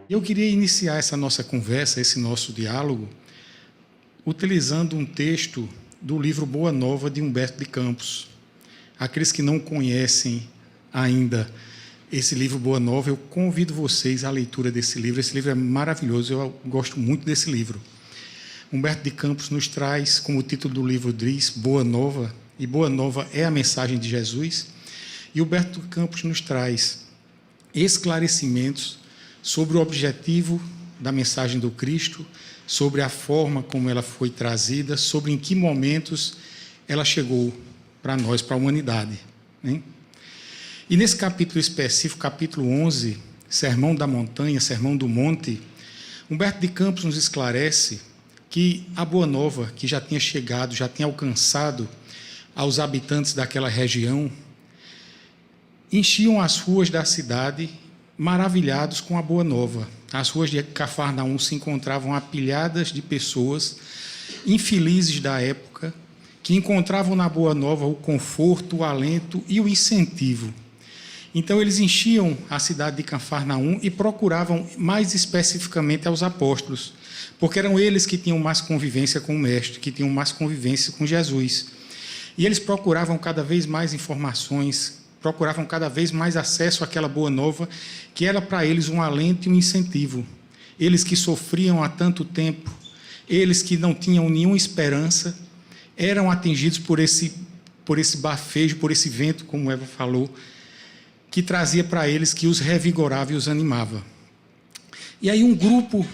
Eu queria iniciar essa nossa conversa, esse nosso diálogo, utilizando um texto do livro Boa Nova, de Humberto de Campos. Aqueles que não conhecem ainda esse livro Boa Nova, eu convido vocês à leitura desse livro. Esse livro é maravilhoso, eu gosto muito desse livro. Humberto de Campos nos traz, como o título do livro diz, Boa Nova, e Boa Nova é a mensagem de Jesus. E Humberto de Campos nos traz esclarecimentos sobre o objetivo da mensagem do Cristo, sobre a forma como ela foi trazida, sobre em que momentos ela chegou para nós, para a humanidade, né? E nesse capítulo específico, capítulo 11, Sermão da Montanha, Sermão do Monte, Humberto de Campos nos esclarece que a Boa Nova, que já tinha chegado, já tinha alcançado aos habitantes daquela região, enchiam as ruas da cidade maravilhados com a Boa Nova. As ruas de Cafarnaum se encontravam apilhadas de pessoas infelizes da época, que encontravam na Boa Nova o conforto, o alento e o incentivo. Então eles enchiam a cidade de Cafarnaum e procuravam mais especificamente aos apóstolos, porque eram eles que tinham mais convivência com o Mestre, que tinham mais convivência com Jesus. E eles procuravam cada vez mais informações, procuravam cada vez mais acesso àquela Boa Nova, que era para eles um alento e um incentivo. Eles que sofriam há tanto tempo, eles que não tinham nenhuma esperança, eram atingidos por esse bafejo, por esse vento, como Eva falou, que trazia para eles, que os revigorava e os animava. E aí um grupo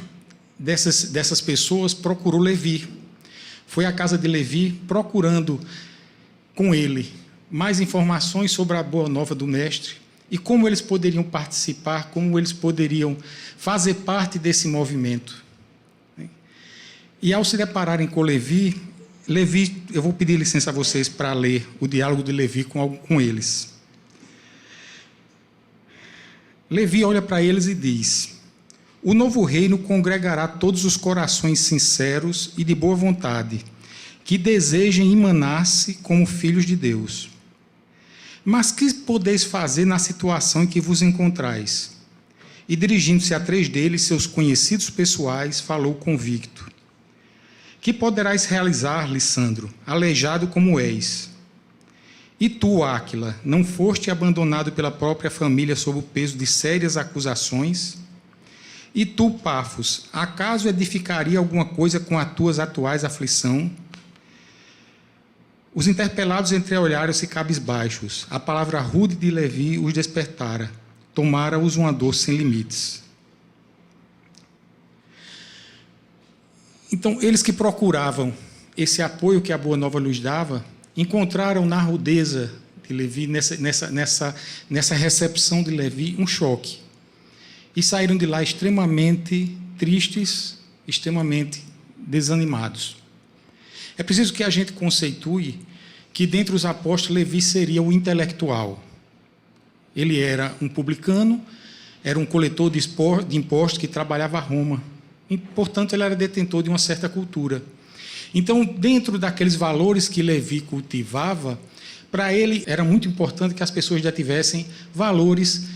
dessas pessoas procurou Levi. Foi à casa de Levi procurando com ele mais informações sobre a Boa Nova do Mestre e como eles poderiam participar, como eles poderiam fazer parte desse movimento. E ao se depararem com Levi, eu vou pedir licença a vocês para ler o diálogo de Levi com eles. Levi olha para eles e diz: o novo reino congregará todos os corações sinceros e de boa vontade, que desejem emanar-se como filhos de Deus. Mas que podeis fazer na situação em que vos encontrais? E dirigindo-se a 3 deles, seus conhecidos pessoais, falou convicto: que poderás realizar, Lissandro, aleijado como és? E tu, Áquila, não foste abandonado pela própria família sob o peso de sérias acusações? E tu, Pafos, acaso edificaria alguma coisa com as tuas atuais aflição? Os interpelados entreolharam-se cabisbaixos. A palavra rude de Levi os despertara. Tomara-os uma dor sem limites. Então, eles que procuravam esse apoio que a Boa Nova lhes dava, encontraram na rudeza de Levi, nessa recepção de Levi, um choque. E saíram de lá extremamente tristes, extremamente desanimados. É preciso que a gente conceitue que, dentre os apóstolos, Levi seria o intelectual. Ele era um publicano, era um coletor de impostos que trabalhava a Roma. E, portanto, ele era detentor de uma certa cultura. Então, dentro daqueles valores que Levi cultivava, para ele era muito importante que as pessoas já tivessem valores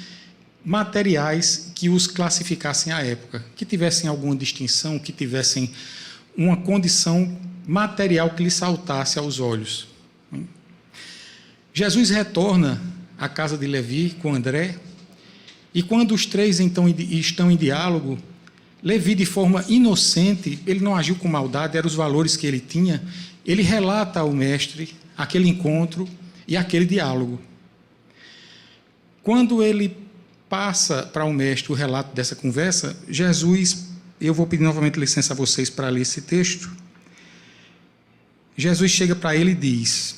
materiais que os classificassem à época, que tivessem alguma distinção, que tivessem uma condição material que lhe saltasse aos olhos. Jesus retorna à casa de Levi com André, e quando os 3 então estão em diálogo, Levi, de forma inocente, ele não agiu com maldade, eram os valores que ele tinha, ele relata ao mestre aquele encontro e aquele diálogo. Quando ele passa para o mestre o relato dessa conversa, Jesus, eu vou pedir novamente licença a vocês para ler esse texto. Jesus chega para ele e diz,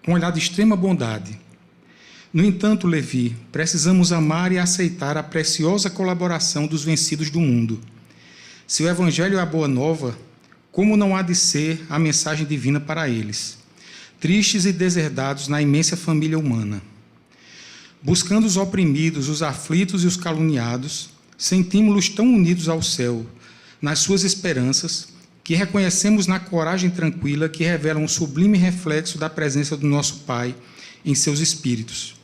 com um olhar de extrema bondade: no entanto, Levi, precisamos amar e aceitar a preciosa colaboração dos vencidos do mundo. Se o Evangelho é a Boa Nova, como não há de ser a mensagem divina para eles, tristes e deserdados na imensa família humana? Buscando os oprimidos, os aflitos e os caluniados, sentimos-los tão unidos ao céu, nas suas esperanças, que reconhecemos na coragem tranquila que revela um sublime reflexo da presença do nosso Pai em seus espíritos.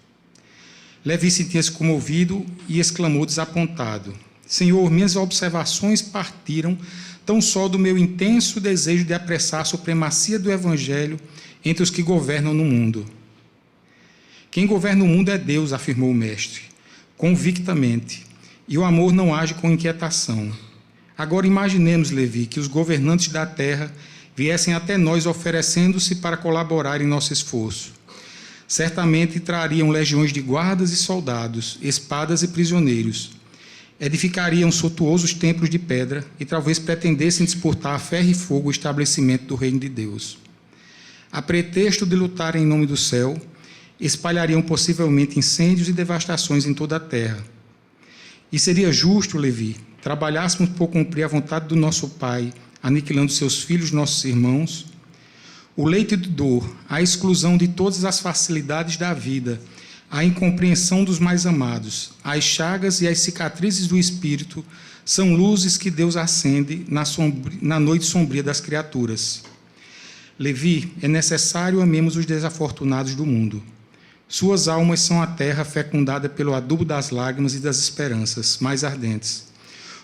Levi sentia-se comovido e exclamou desapontado: Senhor, minhas observações partiram tão só do meu intenso desejo de apressar a supremacia do Evangelho entre os que governam no mundo. Quem governa o mundo é Deus, afirmou o mestre, convictamente, e o amor não age com inquietação. Agora imaginemos, Levi, que os governantes da terra viessem até nós oferecendo-se para colaborar em nosso esforço. Certamente trariam legiões de guardas e soldados, espadas e prisioneiros. Edificariam suntuosos templos de pedra e talvez pretendessem disputar a ferro e fogo o estabelecimento do reino de Deus. A pretexto de lutar em nome do céu, espalhariam possivelmente incêndios e devastações em toda a terra. E seria justo, Levi, trabalhássemos por cumprir a vontade do nosso Pai, aniquilando seus filhos, nossos irmãos? O leito de dor, a exclusão de todas as facilidades da vida, a incompreensão dos mais amados, as chagas e as cicatrizes do espírito são luzes que Deus acende na noite sombria das criaturas. Levi, é necessário amemos os desafortunados do mundo. Suas almas são a terra fecundada pelo adubo das lágrimas e das esperanças mais ardentes,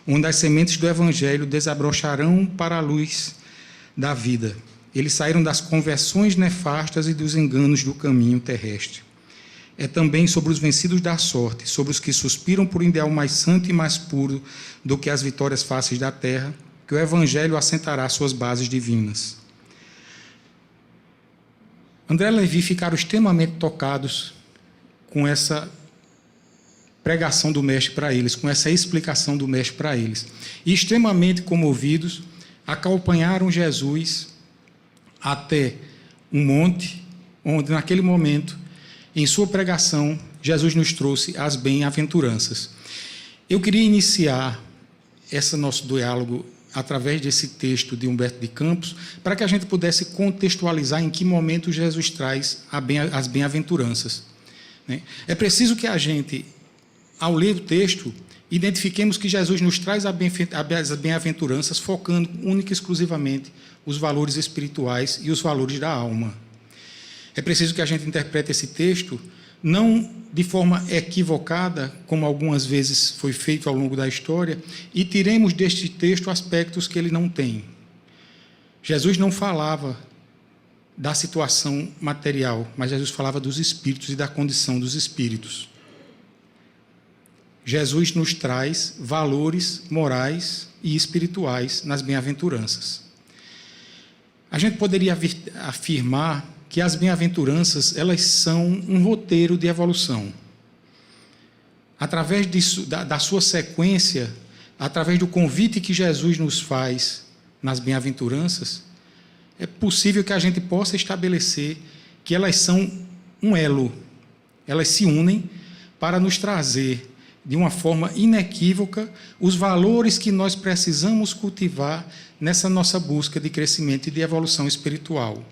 onde as sementes do Evangelho desabrocharão para a luz da vida. Eles saíram das conversões nefastas e dos enganos do caminho terrestre. É também sobre os vencidos da sorte, sobre os que suspiram por um ideal mais santo e mais puro do que as vitórias fáceis da terra, que o Evangelho assentará suas bases divinas. André e Levi ficaram extremamente tocados com essa pregação do mestre para eles, com essa explicação do mestre para eles. E extremamente comovidos, acompanharam Jesus até um monte, onde naquele momento, em sua pregação, Jesus nos trouxe as bem-aventuranças. Eu queria iniciar esse nosso diálogo através desse texto de Humberto de Campos, para que a gente pudesse contextualizar em que momento Jesus traz as bem-aventuranças. É preciso que a gente, ao ler o texto, identifiquemos que Jesus nos traz as bem-aventuranças, focando única e exclusivamente os valores espirituais e os valores da alma. É preciso que a gente interprete esse texto não de forma equivocada, como algumas vezes foi feito ao longo da história, e tiremos deste texto aspectos que ele não tem. Jesus não falava da situação material, mas Jesus falava dos espíritos e da condição dos espíritos. Jesus nos traz valores morais e espirituais nas bem-aventuranças. A gente poderia afirmar que as bem-aventuranças, elas são um roteiro de evolução. Através da sua sequência, através do convite que Jesus nos faz nas bem-aventuranças, é possível que a gente possa estabelecer que elas são um elo. Elas se unem para nos trazer, de uma forma inequívoca, os valores que nós precisamos cultivar nessa nossa busca de crescimento e de evolução espiritual.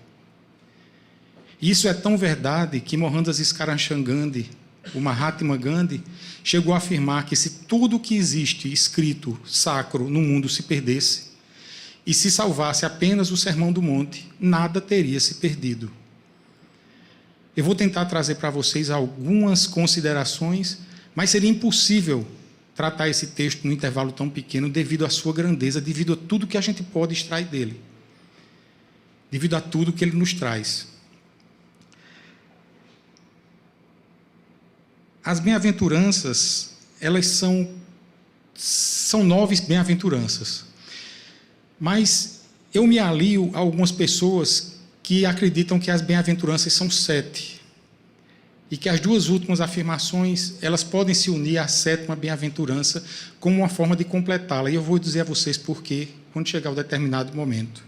Isso é tão verdade que Mohandas Karamchand Gandhi, o Mahatma Gandhi, chegou a afirmar que se tudo que existe escrito, sacro, no mundo se perdesse, e se salvasse apenas o Sermão do Monte, nada teria se perdido. Eu vou tentar trazer para vocês algumas considerações, mas seria impossível tratar esse texto num intervalo tão pequeno devido à sua grandeza, devido a tudo que a gente pode extrair dele, devido a tudo que ele nos traz. As bem-aventuranças, elas são 9 bem-aventuranças. Mas eu me alio a algumas pessoas que acreditam que as bem-aventuranças são 7. E que as duas últimas afirmações, elas podem se unir à 7ª bem-aventurança como uma forma de completá-la. E eu vou dizer a vocês por quê, quando chegar um determinado momento.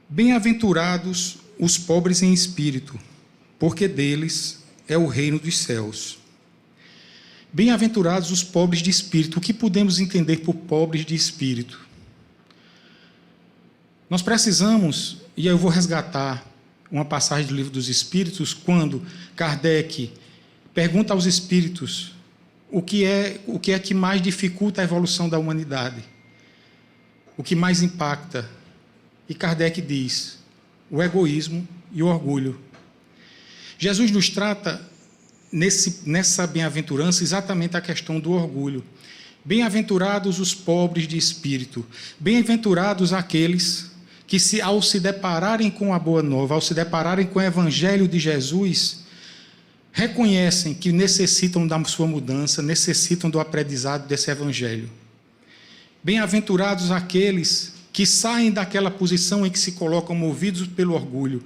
Bem-aventurados os pobres em espírito, porque deles é o reino dos céus. Bem-aventurados os pobres de espírito. O que podemos entender por pobres de espírito? Nós precisamos, e eu vou resgatar uma passagem do Livro dos Espíritos, quando Kardec pergunta aos espíritos o que é que mais dificulta a evolução da humanidade, o que mais impacta. E Kardec diz: o egoísmo e o orgulho. Jesus nos trata nessa bem-aventurança exatamente a questão do orgulho. Bem-aventurados os pobres de espírito, bem-aventurados aqueles que, ao se depararem com a Boa Nova, ao se depararem com o Evangelho de Jesus, reconhecem que necessitam da sua mudança, necessitam do aprendizado desse Evangelho. Bem-aventurados aqueles que saem daquela posição em que se colocam movidos pelo orgulho,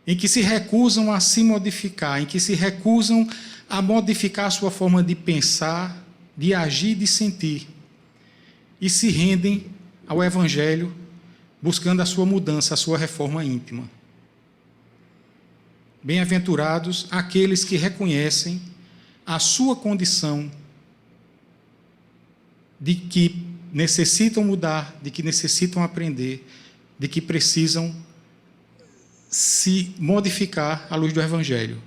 em que se recusam a se modificar, em que se recusam a modificar a sua forma de pensar, de agir, de sentir, e se rendem ao Evangelho, buscando a sua mudança, a sua reforma íntima. Bem-aventurados aqueles que reconhecem a sua condição de que necessitam mudar, de que necessitam aprender, de que precisam se modificar à luz do Evangelho.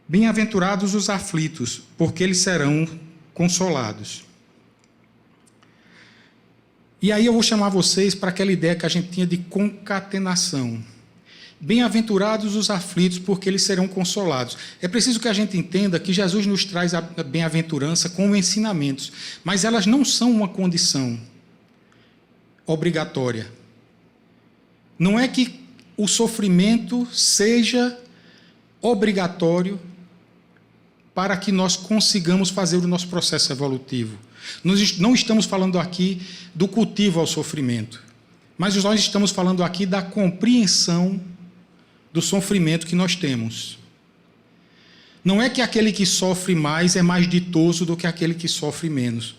Bem-aventurados os aflitos, porque eles serão consolados. E aí eu vou chamar vocês para aquela ideia que a gente tinha de concatenação. Bem-aventurados os aflitos, porque eles serão consolados. É preciso que a gente entenda que Jesus nos traz a bem-aventurança como ensinamentos, mas elas não são uma condição obrigatória. Não é que o sofrimento seja obrigatório para que nós consigamos fazer o nosso processo evolutivo. Nós não estamos falando aqui do cultivo ao sofrimento, mas nós estamos falando aqui da compreensão do sofrimento que nós temos. Não é que aquele que sofre mais é mais ditoso do que aquele que sofre menos.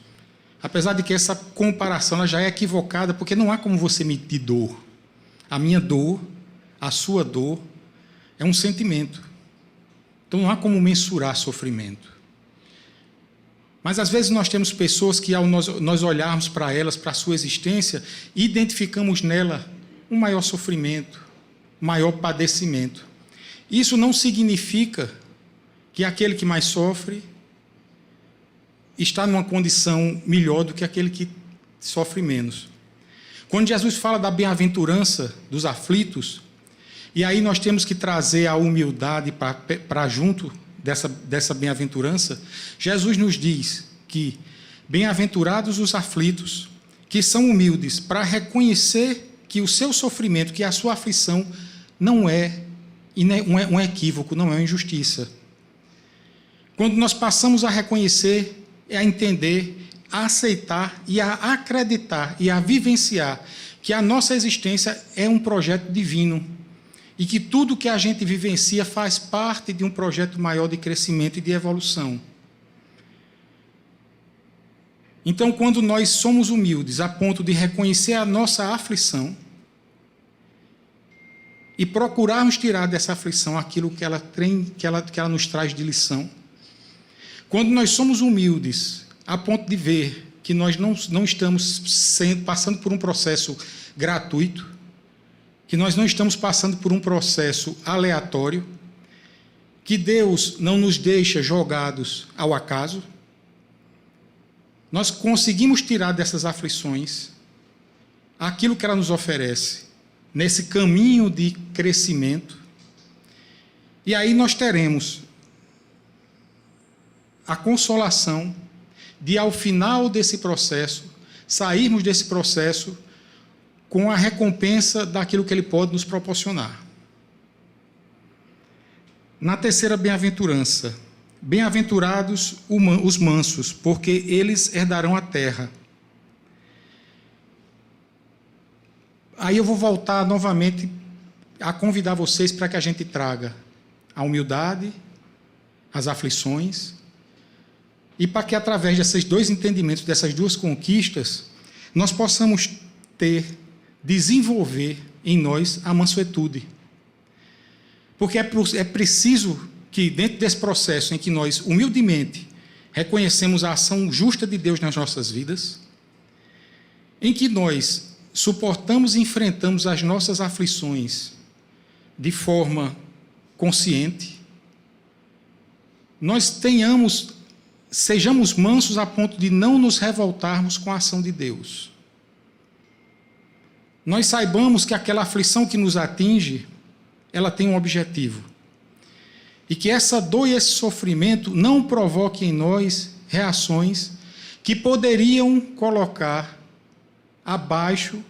Apesar de que essa comparação ela já é equivocada, porque não há como você medir dor. A minha dor, a sua dor, é um sentimento. Então não há como mensurar sofrimento. Mas às vezes nós temos pessoas que, ao nós olharmos para elas, para a sua existência, identificamos nela um maior sofrimento, um maior padecimento. Isso não significa que aquele que mais sofre está numa condição melhor do que aquele que sofre menos. Quando Jesus fala da bem-aventurança dos aflitos, e aí nós temos que trazer a humildade para junto dessa bem-aventurança, Jesus nos diz que bem-aventurados os aflitos, que são humildes, para reconhecer que o seu sofrimento, que a sua aflição, não é um equívoco, não é uma injustiça. Quando nós passamos a reconhecer, a entender, a aceitar e a acreditar e a vivenciar que a nossa existência é um projeto divino, e que tudo que a gente vivencia faz parte de um projeto maior de crescimento e de evolução. Então, quando nós somos humildes a ponto de reconhecer a nossa aflição e procurarmos tirar dessa aflição aquilo que ela nos traz de lição, quando nós somos humildes a ponto de ver que nós não estamos passando por um processo gratuito, que nós não estamos passando por um processo aleatório, que Deus não nos deixa jogados ao acaso, nós conseguimos tirar dessas aflições aquilo que ela nos oferece, nesse caminho de crescimento, e aí nós teremos a consolação de, ao final desse processo, sairmos desse processo com a recompensa daquilo que ele pode nos proporcionar. Na terceira bem-aventurança, bem-aventurados os mansos, porque eles herdarão a terra. Aí eu vou voltar novamente a convidar vocês para que a gente traga a humildade, as aflições, e para que, através desses dois entendimentos, dessas duas conquistas, nós possamos desenvolver em nós a mansuetude. Porque é preciso que, dentro desse processo em que nós, humildemente, reconhecemos a ação justa de Deus nas nossas vidas, em que nós suportamos e enfrentamos as nossas aflições de forma consciente, nós sejamos mansos a ponto de não nos revoltarmos com a ação de Deus. nós saibamos que aquela aflição que nos atinge, ela tem um objetivo. E que essa dor e esse sofrimento não provoquem em nós reações que poderiam colocar abaixo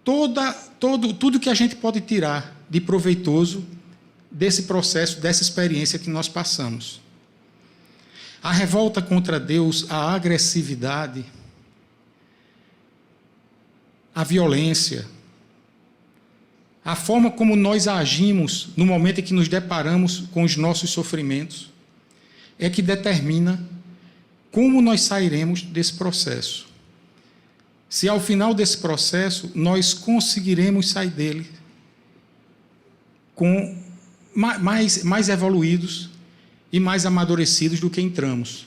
tudo que a gente pode tirar de proveitoso desse processo, dessa experiência que nós passamos. A revolta contra Deus, a agressividade, a violência, a forma como nós agimos no momento em que nos deparamos com os nossos sofrimentos, é que determina como nós sairemos desse processo. Se ao final desse processo nós conseguiremos sair dele com mais evoluídos e mais amadurecidos do que entramos.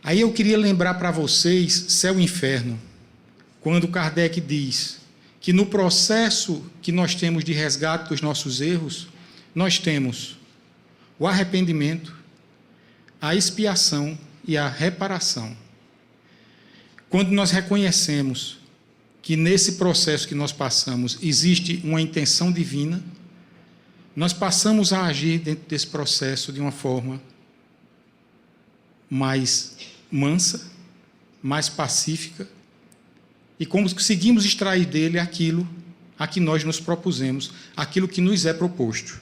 Aí eu queria lembrar para vocês céu e inferno, quando Kardec diz que no processo que nós temos de resgate dos nossos erros, nós temos o arrependimento, a expiação e a reparação. Quando nós reconhecemos que nesse processo que nós passamos existe uma intenção divina, nós passamos a agir dentro desse processo de uma forma mais mansa, mais pacífica, e conseguimos extrair dele aquilo a que nós nos propusemos, aquilo que nos é proposto.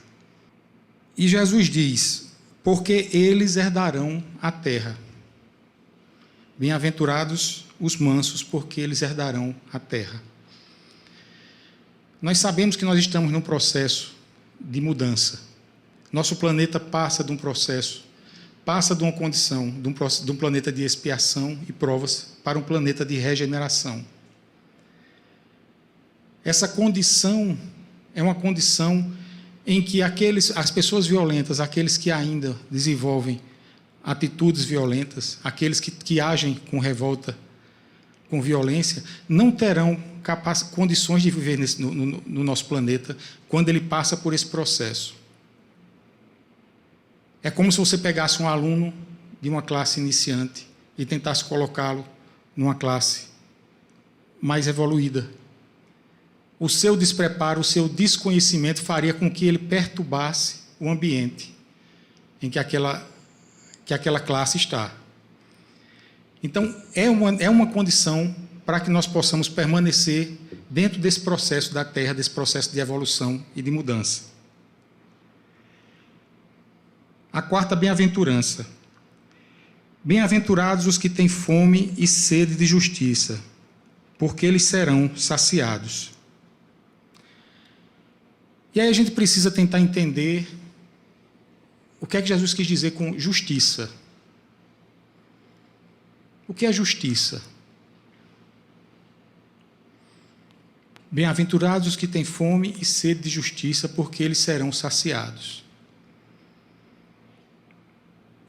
E Jesus diz: porque eles herdarão a terra. Bem-aventurados os mansos, porque eles herdarão a terra. Nós sabemos que nós estamos num processo de mudança. Nosso planeta passa de um processo, passa de uma condição, de um planeta de expiação e provas para um planeta de regeneração. Essa condição é uma condição em que as pessoas violentas, aqueles que ainda desenvolvem atitudes violentas, aqueles que agem com revolta, com violência, não terão condições de viver no nosso planeta quando ele passa por esse processo. É como se você pegasse um aluno de uma classe iniciante e tentasse colocá-lo numa classe mais evoluída. O seu despreparo, o seu desconhecimento faria com que ele perturbasse o ambiente em que aquela classe está. Então, é uma condição para que nós possamos permanecer dentro desse processo da Terra, desse processo de evolução e de mudança. A quarta bem-aventurança. Bem-aventurados os que têm fome e sede de justiça, porque eles serão saciados. E aí a gente precisa tentar entender o que é que Jesus quis dizer com justiça. O que é justiça? Bem-aventurados os que têm fome e sede de justiça, porque eles serão saciados.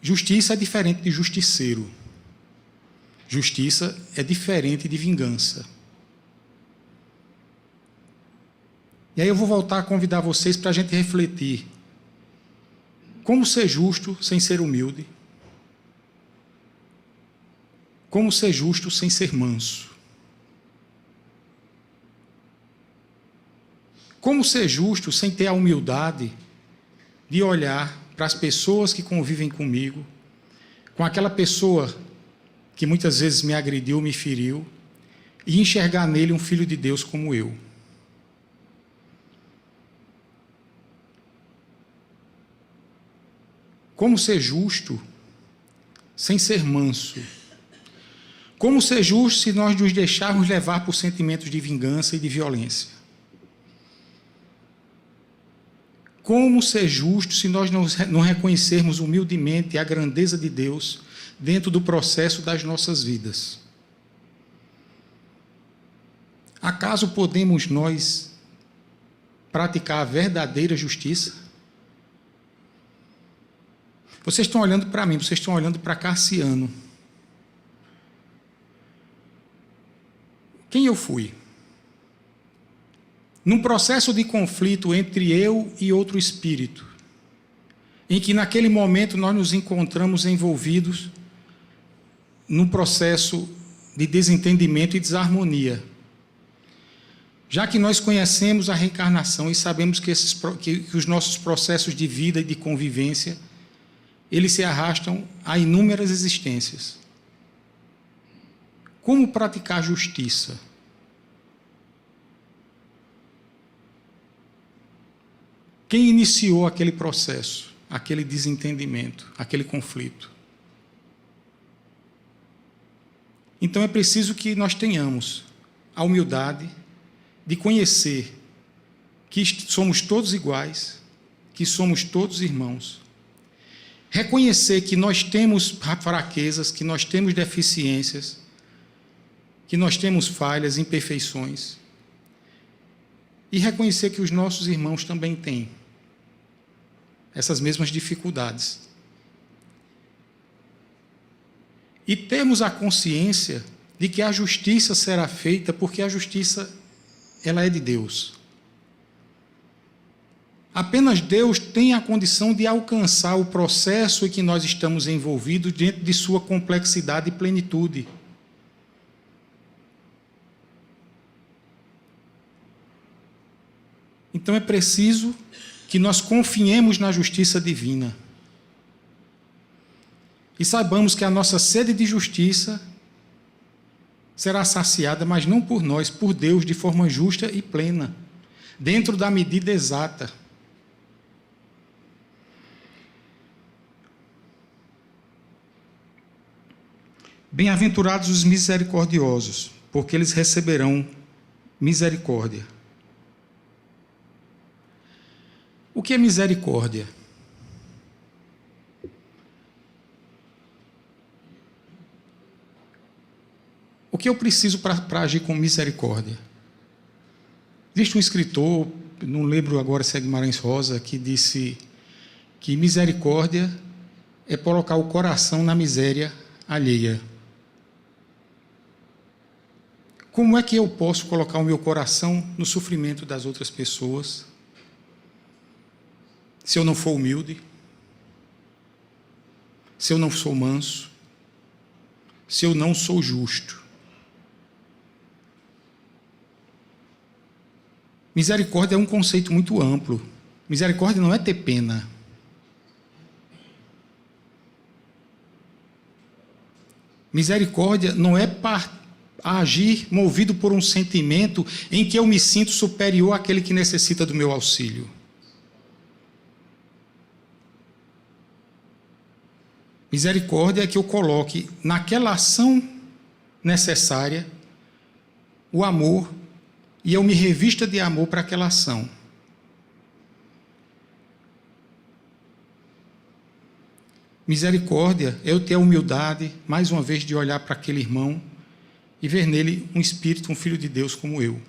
Justiça é diferente de justiceiro. Justiça é diferente de vingança. E aí eu vou voltar a convidar vocês para a gente refletir. Como ser justo sem ser humilde? Como ser justo sem ser manso? Como ser justo sem ter a humildade de olhar para as pessoas que convivem comigo, com aquela pessoa que muitas vezes me agrediu, me feriu, e enxergar nele um filho de Deus como eu? Como ser justo sem ser manso? Como ser justo se nós nos deixarmos levar por sentimentos de vingança e de violência? Como ser justo se nós não reconhecermos humildemente a grandeza de Deus dentro do processo das nossas vidas? Acaso podemos nós praticar a verdadeira justiça? Vocês estão olhando para mim, vocês estão olhando para Cassiano. Quem eu fui? Num processo de conflito entre eu e outro espírito, em que naquele momento nós nos encontramos envolvidos num processo de desentendimento e desarmonia. Já que nós conhecemos a reencarnação e sabemos que os nossos processos de vida e de convivência, eles se arrastam a inúmeras existências. Como praticar justiça? Quem iniciou aquele processo, aquele desentendimento, aquele conflito? Então é preciso que nós tenhamos a humildade de conhecer que somos todos iguais, que somos todos irmãos. Reconhecer que nós temos fraquezas, que nós temos deficiências, que nós temos falhas, imperfeições. E reconhecer que os nossos irmãos também têm essas mesmas dificuldades. E termos a consciência de que a justiça será feita, porque a justiça, ela é de Deus. Apenas Deus tem a condição de alcançar o processo em que nós estamos envolvidos dentro de sua complexidade e plenitude. Então é preciso que nós confiemos na justiça divina. E saibamos que a nossa sede de justiça será saciada, mas não por nós, por Deus, de forma justa e plena, dentro da medida exata. Bem-aventurados os misericordiosos, porque eles receberão misericórdia. O que é misericórdia? O que eu preciso para agir com misericórdia? Existe um escritor, não lembro agora se é Guimarães Rosa, que disse que misericórdia é colocar o coração na miséria alheia. Como é que eu posso colocar o meu coração no sofrimento das outras pessoas, se eu não for humilde, se eu não sou manso, se eu não sou justo? Misericórdia é um conceito muito amplo. Misericórdia não é ter pena. Misericórdia não é agir movido por um sentimento em que eu me sinto superior àquele que necessita do meu auxílio. Misericórdia é que eu coloque naquela ação necessária o amor e eu me revista de amor para aquela ação. Misericórdia é eu ter a humildade, mais uma vez, de olhar para aquele irmão e ver nele um espírito, um filho de Deus como eu.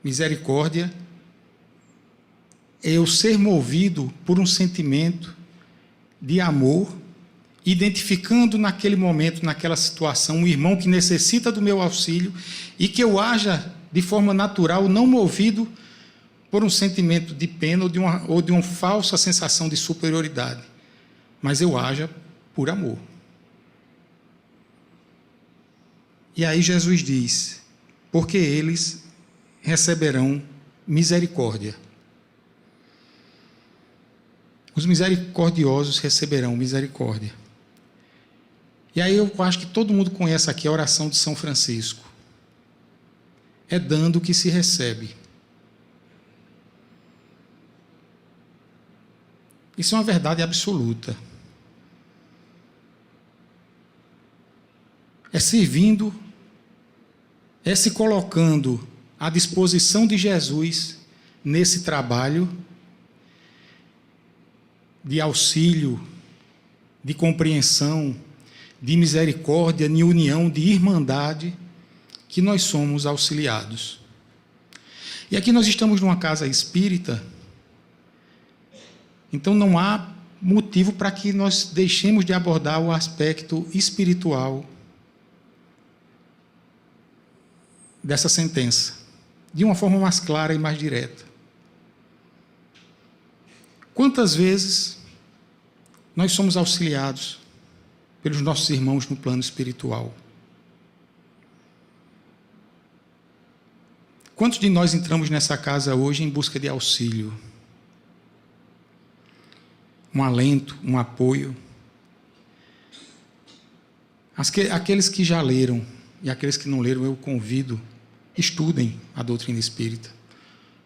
Misericórdia é eu ser movido por um sentimento de amor, identificando naquele momento, naquela situação, um irmão que necessita do meu auxílio e que eu haja de forma natural, não movido por um sentimento de pena ou de uma falsa sensação de superioridade, mas eu haja por amor. E aí Jesus diz, porque eles receberão misericórdia. Os misericordiosos receberão misericórdia. E aí eu acho que todo mundo conhece aqui a oração de São Francisco. É dando que se recebe. Isso é uma verdade absoluta. É servindo, é se colocando à disposição de Jesus nesse trabalho de auxílio, de compreensão, de misericórdia, de união, de irmandade, que nós somos auxiliados. E aqui nós estamos numa casa espírita, então não há motivo para que nós deixemos de abordar o aspecto espiritual dessa sentença, de uma forma mais clara e mais direta. Quantas vezes nós somos auxiliados pelos nossos irmãos no plano espiritual? Quantos de nós entramos nessa casa hoje em busca de auxílio? Um alento, um apoio. Aqueles que já leram e aqueles que não leram, eu convido, estudem a doutrina espírita.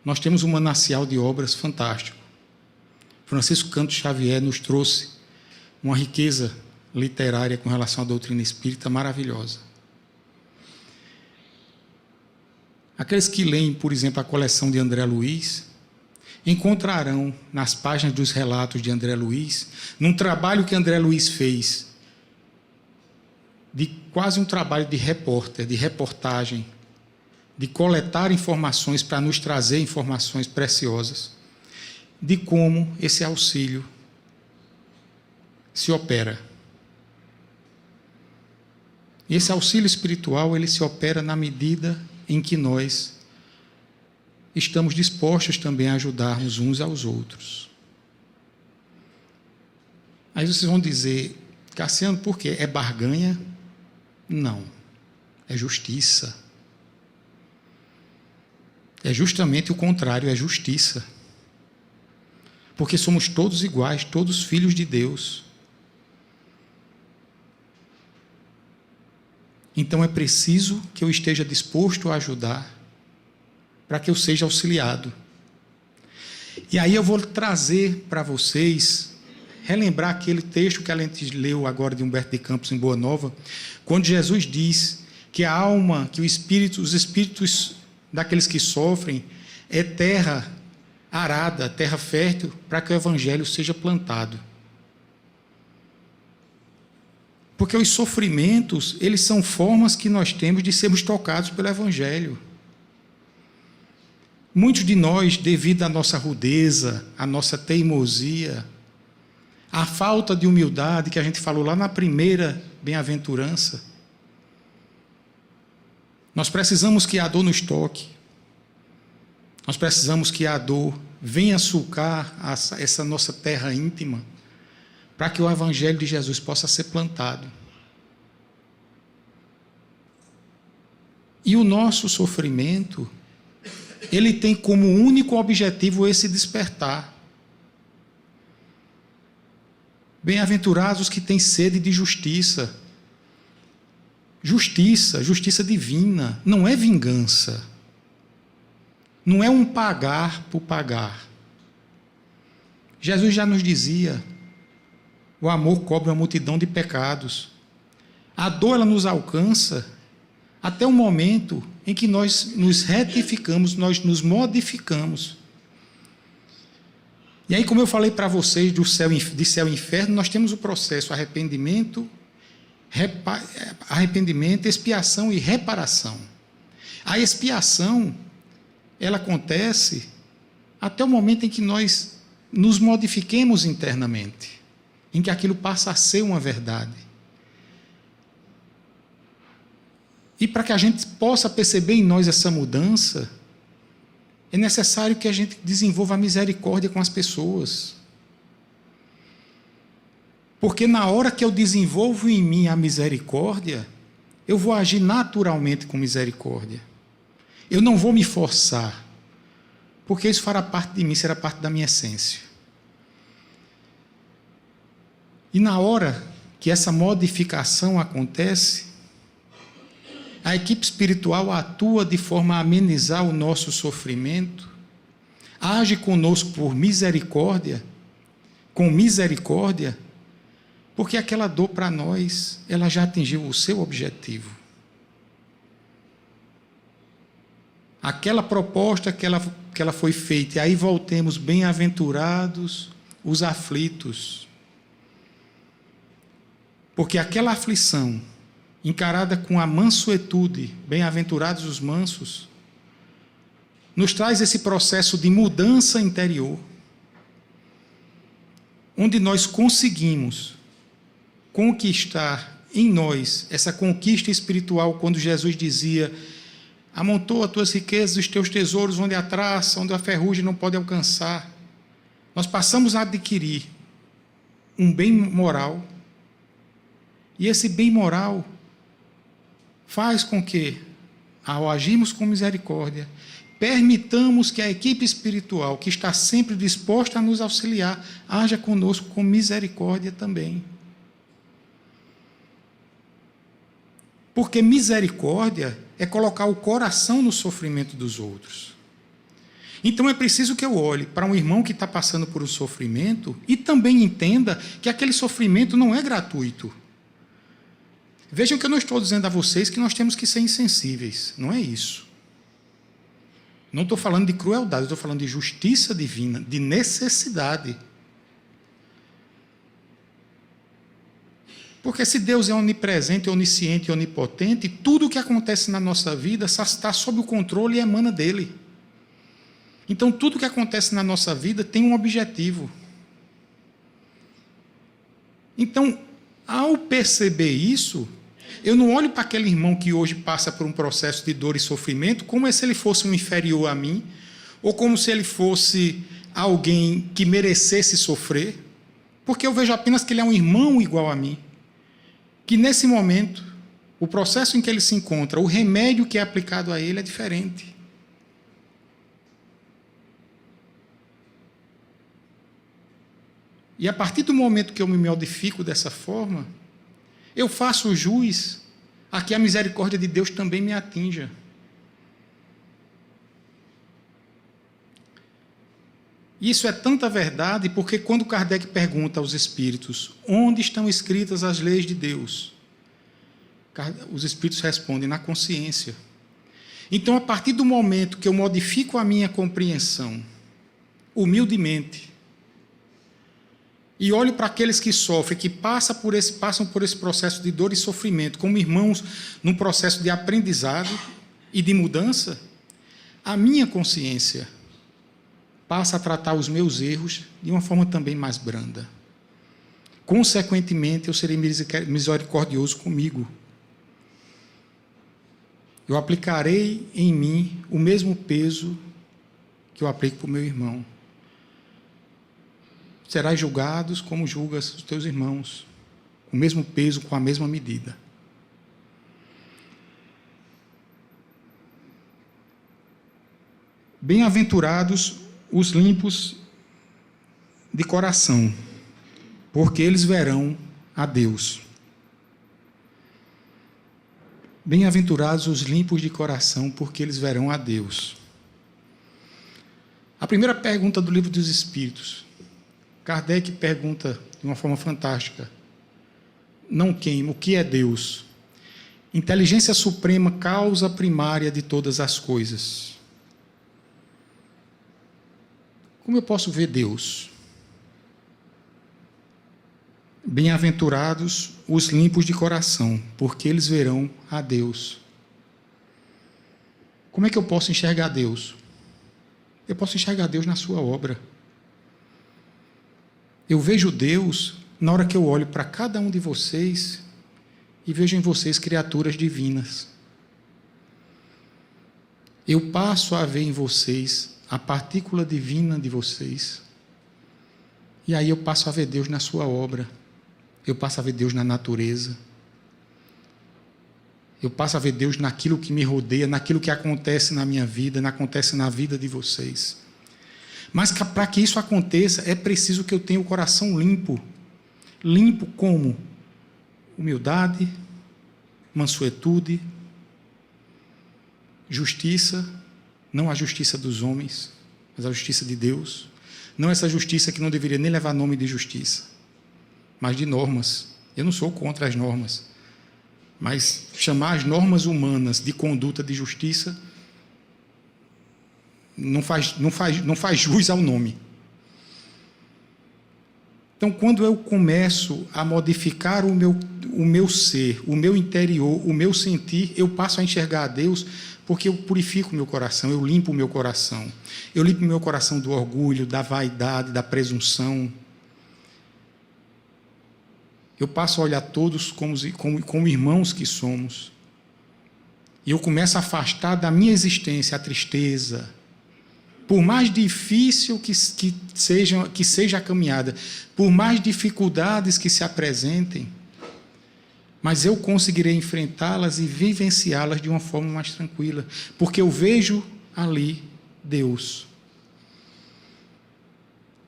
Nós temos um manancial de obras fantástico. Francisco Canto Xavier nos trouxe uma riqueza literária com relação à doutrina espírita maravilhosa. Aqueles que leem, por exemplo, a coleção de André Luiz, encontrarão nas páginas dos relatos de André Luiz, num trabalho que André Luiz fez, de quase um trabalho de repórter, de reportagem, de coletar informações para nos trazer informações preciosas, de como esse auxílio se opera. E esse auxílio espiritual, ele se opera na medida em que nós estamos dispostos também a ajudarmos uns aos outros. Aí vocês vão dizer, Cassiano, por quê? É barganha? Não. É justiça. É justamente o contrário, é justiça. Porque somos todos iguais, todos filhos de Deus. Então é preciso que eu esteja disposto a ajudar para que eu seja auxiliado. E aí eu vou trazer para vocês, relembrar aquele texto que a gente leu agora de Humberto de Campos em Boa Nova, quando Jesus diz que a alma, que os espíritos daqueles que sofrem é terra arada, terra fértil, para que o evangelho seja plantado. Porque os sofrimentos, eles são formas que nós temos de sermos tocados pelo evangelho. Muitos de nós, devido à nossa rudeza, à nossa teimosia, à falta de humildade que a gente falou lá na primeira bem-aventurança, nós precisamos que a dor nos toque. Nós precisamos que a dor venha sulcar essa nossa terra íntima, para que o evangelho de Jesus possa ser plantado. E o nosso sofrimento, ele tem como único objetivo esse despertar. Bem-aventurados os que têm sede de justiça. Justiça divina, não é vingança. Não é um pagar por pagar. Jesus já nos dizia, o amor cobre uma multidão de pecados. A dor, ela nos alcança até o momento em que nós nos retificamos, nós nos modificamos. E aí, como eu falei para vocês de céu e inferno, nós temos o processo arrependimento, expiação e reparação. A expiação, ela acontece até o momento em que nós nos modifiquemos internamente, em que aquilo passa a ser uma verdade. E para que a gente possa perceber em nós essa mudança, é necessário que a gente desenvolva a misericórdia com as pessoas. Porque na hora que eu desenvolvo em mim a misericórdia, eu vou agir naturalmente com misericórdia. Eu não vou me forçar, porque isso fará parte de mim, será parte da minha essência. E na hora que essa modificação acontece, a equipe espiritual atua de forma a amenizar o nosso sofrimento, age conosco por misericórdia, com misericórdia, porque aquela dor para nós, ela já atingiu o seu objetivo. Aquela proposta que ela foi feita, e aí voltemos, bem-aventurados os aflitos. Porque aquela aflição, encarada com a mansuetude, bem-aventurados os mansos, nos traz esse processo de mudança interior, onde nós conseguimos conquistar em nós essa conquista espiritual, quando Jesus dizia: amontoa as tuas riquezas, os teus tesouros onde a traça, onde a ferrugem não pode alcançar. Nós passamos a adquirir um bem moral, e esse bem moral faz com que ao agirmos com misericórdia, permitamos que a equipe espiritual, que está sempre disposta a nos auxiliar, haja conosco com misericórdia também. Porque misericórdia é colocar o coração no sofrimento dos outros. Então é preciso que eu olhe para um irmão que está passando por um sofrimento e também entenda que aquele sofrimento não é gratuito. Vejam que eu não estou dizendo a vocês que nós temos que ser insensíveis. Não é isso. Não estou falando de crueldade, estou falando de justiça divina, de necessidade. Porque se Deus é onipresente, onisciente e onipotente, tudo o que acontece na nossa vida está sob o controle e emana dele. Então, tudo o que acontece na nossa vida tem um objetivo. Então, ao perceber isso, eu não olho para aquele irmão que hoje passa por um processo de dor e sofrimento como se ele fosse um inferior a mim, ou como se ele fosse alguém que merecesse sofrer, porque eu vejo apenas que ele é um irmão igual a mim, que nesse momento, o processo em que ele se encontra, o remédio que é aplicado a ele é diferente. E a partir do momento que eu me modifico dessa forma, eu faço jus a que a misericórdia de Deus também me atinja. Isso é tanta verdade porque quando Kardec pergunta aos espíritos onde estão escritas as leis de Deus, os espíritos respondem na consciência. Então, a partir do momento que eu modifico a minha compreensão, humildemente, e olho para aqueles que sofrem, que passam por esse processo de dor e sofrimento, como irmãos num processo de aprendizado e de mudança, a minha consciência passa a tratar os meus erros de uma forma também mais branda. Consequentemente, eu serei misericordioso comigo. Eu aplicarei em mim o mesmo peso que eu aplico para o meu irmão. Serás julgados como julgas os teus irmãos, com o mesmo peso, com a mesma medida. Bem-aventurados os limpos de coração, porque eles verão a Deus. Bem-aventurados os limpos de coração, porque eles verão a Deus. A primeira pergunta do Livro dos Espíritos, Kardec pergunta de uma forma fantástica: não queima, o que é Deus? Inteligência suprema, causa primária de todas as coisas. Como eu posso ver Deus? Bem-aventurados os limpos de coração, porque eles verão a Deus. Como é que eu posso enxergar Deus? Eu posso enxergar Deus na sua obra. Eu vejo Deus na hora que eu olho para cada um de vocês e vejo em vocês criaturas divinas. Eu passo a ver em vocês a partícula divina de vocês. E aí eu passo a ver Deus na sua obra. Eu passo a ver Deus na natureza. Eu passo a ver Deus naquilo que me rodeia, naquilo que acontece na minha vida, acontece na vida de vocês. Mas para que isso aconteça, é preciso que eu tenha o coração limpo. Limpo como? Humildade, mansuetude, justiça, não a justiça dos homens, mas a justiça de Deus. Não essa justiça que não deveria nem levar nome de justiça, mas de normas. Eu não sou contra as normas, mas chamar as normas humanas de conduta de justiça não faz jus ao nome. Então, quando eu começo a modificar o meu ser, o meu interior, o meu sentir, eu passo a enxergar a Deus, porque eu purifico o meu coração, eu limpo o meu coração. Eu limpo o meu coração do orgulho, da vaidade, da presunção. Eu passo a olhar todos como irmãos que somos. E eu começo a afastar da minha existência a tristeza. Por mais difícil que seja a caminhada, por mais dificuldades que se apresentem, mas eu conseguirei enfrentá-las e vivenciá-las de uma forma mais tranquila, porque eu vejo ali Deus.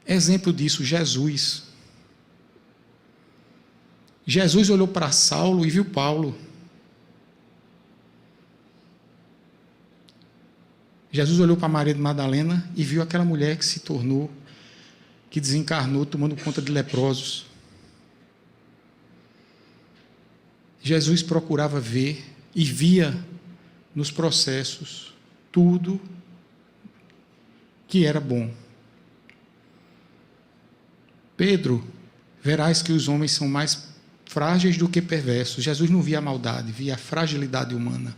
Exemplo disso, Jesus. Jesus olhou para Saulo e viu Paulo. Jesus olhou para Maria de Madalena e viu aquela mulher que se tornou, que desencarnou, tomando conta de leprosos. Jesus procurava ver e via nos processos tudo que era bom. Pedro, verás que os homens são mais frágeis do que perversos. Jesus não via a maldade, via a fragilidade humana.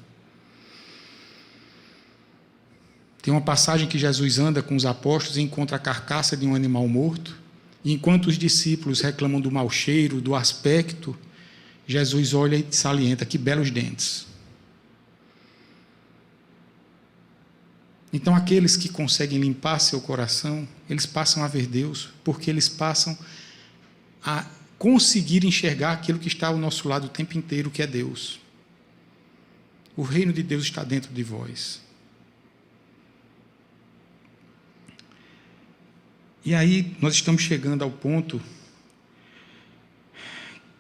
Tem uma passagem que Jesus anda com os apóstolos e encontra a carcaça de um animal morto, e enquanto os discípulos reclamam do mau cheiro, do aspecto, Jesus olha e salienta: que belos dentes. Então, aqueles que conseguem limpar seu coração, eles passam a ver Deus, porque eles passam a conseguir enxergar aquilo que está ao nosso lado o tempo inteiro, que é Deus. O reino de Deus está dentro de vós. E aí, nós estamos chegando ao ponto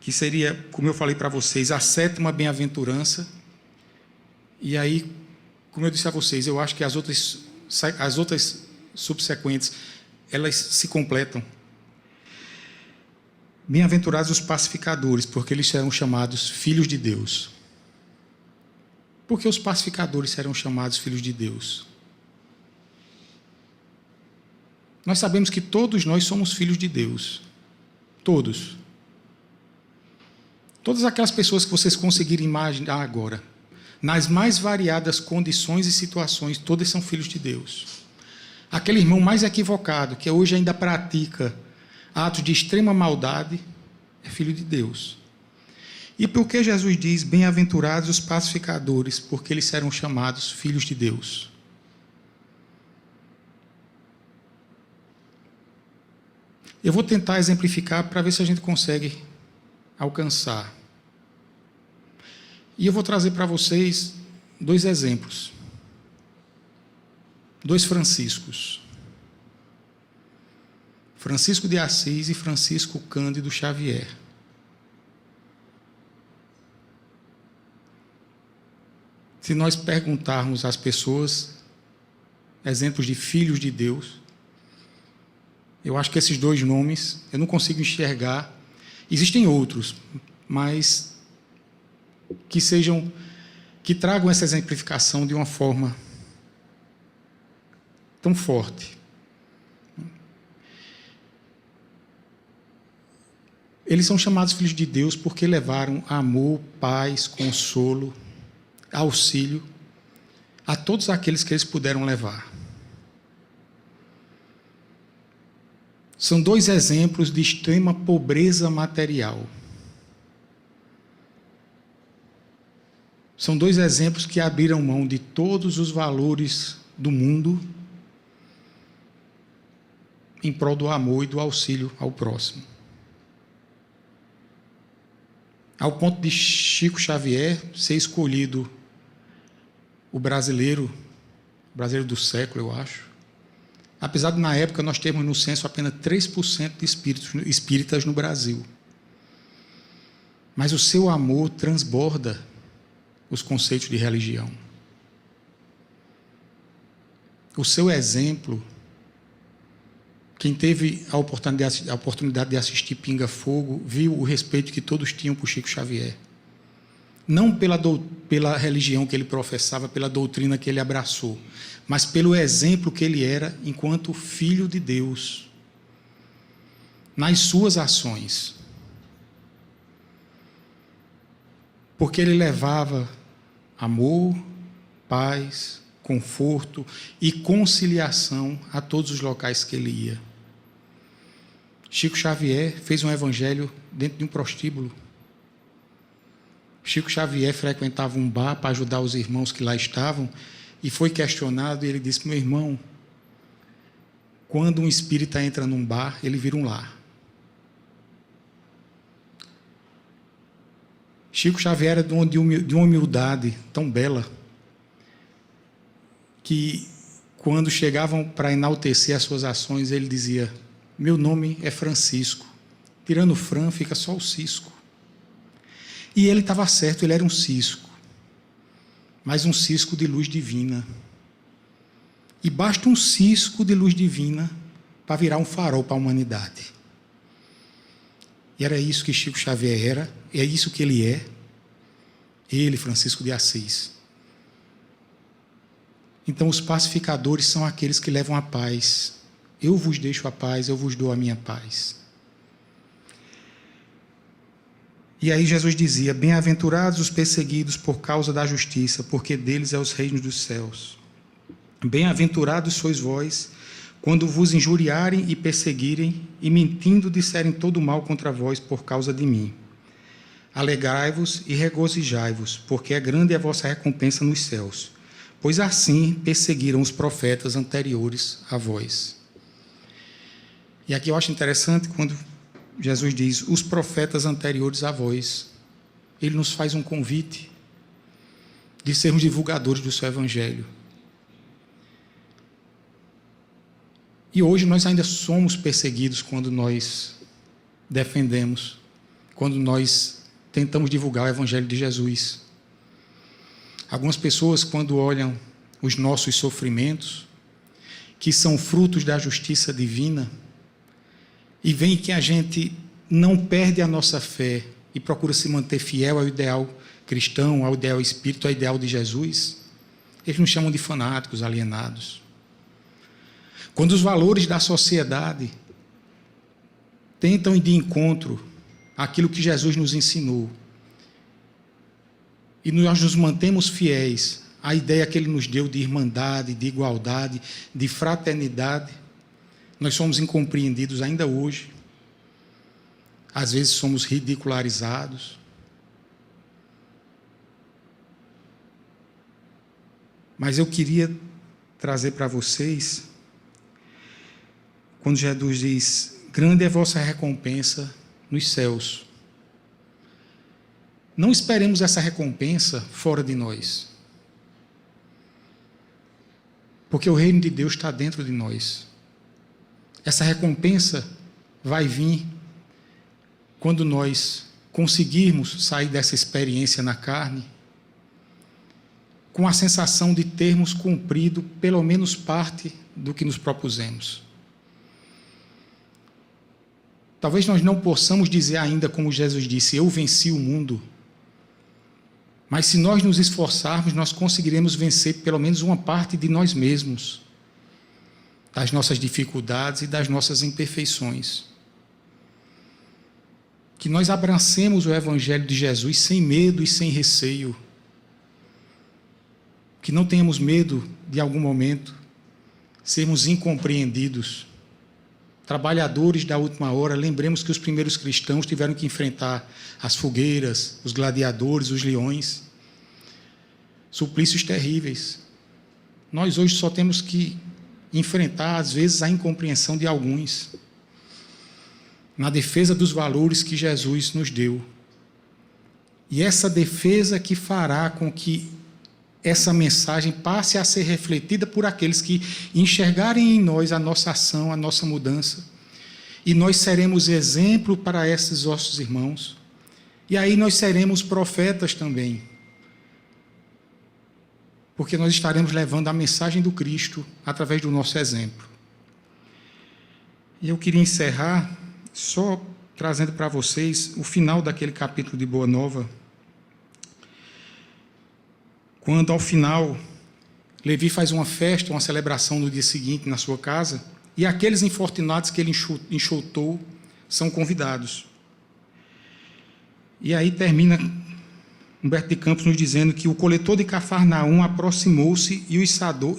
que seria, como eu falei para vocês, a 7ª bem-aventurança. E aí, como eu disse a vocês, eu acho que as outras subsequentes, elas se completam. Bem-aventurados os pacificadores, porque eles serão chamados filhos de Deus. Por que os pacificadores serão chamados filhos de Deus? Nós sabemos que todos nós somos filhos de Deus. Todos. Todas aquelas pessoas que vocês conseguirem imaginar agora, nas mais variadas condições e situações, todos são filhos de Deus. Aquele irmão mais equivocado, que hoje ainda pratica atos de extrema maldade, é filho de Deus. E por que Jesus diz: bem-aventurados os pacificadores, porque eles serão chamados filhos de Deus? Eu vou tentar exemplificar para ver se a gente consegue alcançar. E eu vou trazer para vocês 2 exemplos. 2 Franciscos. Francisco de Assis e Francisco Cândido Xavier. Se nós perguntarmos às pessoas exemplos de filhos de Deus, eu acho que esses 2 nomes eu não consigo enxergar. Existem outros, mas que tragam essa exemplificação de uma forma tão forte. Eles são chamados filhos de Deus porque levaram amor, paz, consolo, auxílio a todos aqueles que eles puderam levar. São 2 exemplos de extrema pobreza material. São 2 exemplos que abriram mão de todos os valores do mundo em prol do amor e do auxílio ao próximo. Ao ponto de Chico Xavier ser escolhido o brasileiro do século, eu acho. Apesar de, na época, nós termos no censo apenas 3% de espíritas no Brasil. Mas o seu amor transborda os conceitos de religião. O seu exemplo, quem teve a oportunidade de assistir Pinga Fogo, viu o respeito que todos tinham por Chico Xavier. Não pela religião que ele professava, pela doutrina que ele abraçou, mas pelo exemplo que ele era enquanto filho de Deus, nas suas ações. Porque ele levava amor, paz, conforto e conciliação a todos os locais que ele ia. Chico Xavier fez um evangelho dentro de um prostíbulo. Chico Xavier frequentava um bar para ajudar os irmãos que lá estavam e foi questionado e ele disse: meu irmão, quando um espírita entra num bar, ele vira um lar. Chico Xavier era de uma humildade tão bela que, quando chegavam para enaltecer as suas ações, ele dizia: meu nome é Francisco, tirando o Fran fica só o Cisco. E ele estava certo, ele era um cisco, mas um cisco de luz divina. E basta um cisco de luz divina para virar um farol para a humanidade. E era isso que Chico Xavier era, é isso que ele é. Ele, Francisco de Assis. Então, os pacificadores são aqueles que levam a paz. Eu vos deixo a paz, eu vos dou a minha paz. E aí Jesus dizia: bem-aventurados os perseguidos por causa da justiça, porque deles é os reinos dos céus. Bem-aventurados sois vós, quando vos injuriarem e perseguirem, e mentindo disserem todo mal contra vós por causa de mim. Alegrai-vos e regozijai-vos, porque é grande a vossa recompensa nos céus, pois assim perseguiram os profetas anteriores a vós. E aqui eu acho interessante quando Jesus diz: os profetas anteriores a vós. Ele nos faz um convite de sermos divulgadores do seu evangelho. E hoje nós ainda somos perseguidos quando nós defendemos, quando nós tentamos divulgar o evangelho de Jesus. Algumas pessoas, quando olham os nossos sofrimentos, que são frutos da justiça divina, e veem que a gente não perde a nossa fé e procura se manter fiel ao ideal cristão, ao ideal espírito, ao ideal de Jesus, eles nos chamam de fanáticos, alienados. Quando os valores da sociedade tentam ir de encontro àquilo que Jesus nos ensinou, e nós nos mantemos fiéis à ideia que Ele nos deu de irmandade, de igualdade, de fraternidade, nós somos incompreendidos ainda hoje. Às vezes somos ridicularizados. Mas eu queria trazer para vocês, quando Jesus diz: grande é a vossa recompensa nos céus. Não esperemos essa recompensa fora de nós, porque o reino de Deus está dentro de nós. Essa recompensa vai vir quando nós conseguirmos sair dessa experiência na carne com a sensação de termos cumprido pelo menos parte do que nos propusemos. Talvez nós não possamos dizer ainda, como Jesus disse: eu venci o mundo. Mas se nós nos esforçarmos, nós conseguiremos vencer pelo menos uma parte de nós mesmos, das nossas dificuldades e das nossas imperfeições. Que nós abracemos o evangelho de Jesus sem medo e sem receio. Que não tenhamos medo de, em algum momento, sermos incompreendidos. Trabalhadores da última hora, lembremos que os primeiros cristãos tiveram que enfrentar as fogueiras, os gladiadores, os leões, suplícios terríveis. Nós hoje só temos que enfrentar, às vezes, a incompreensão de alguns, na defesa dos valores que Jesus nos deu. E essa defesa que fará com que essa mensagem passe a ser refletida por aqueles que enxergarem em nós a nossa ação, a nossa mudança. E nós seremos exemplo para esses nossos irmãos. E aí nós seremos profetas também. Porque nós estaremos levando a mensagem do Cristo através do nosso exemplo. E eu queria encerrar só trazendo para vocês o final daquele capítulo de Boa Nova, quando, ao final, Levi faz uma festa, uma celebração no dia seguinte na sua casa, e aqueles infortunados que ele enxotou são convidados. E aí termina Humberto de Campos nos dizendo que o coletor de Cafarnaum aproximou-se e os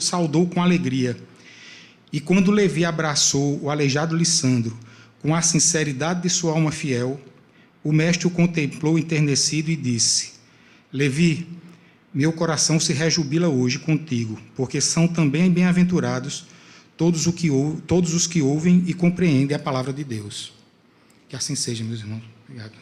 saudou com alegria. E quando Levi abraçou o aleijado Lissandro com a sinceridade de sua alma fiel, o mestre o contemplou enternecido e disse: Levi, meu coração se rejubila hoje contigo, porque são também bem-aventurados todos os que ouvem e compreendem a palavra de Deus. Que assim seja, meus irmãos. Obrigado.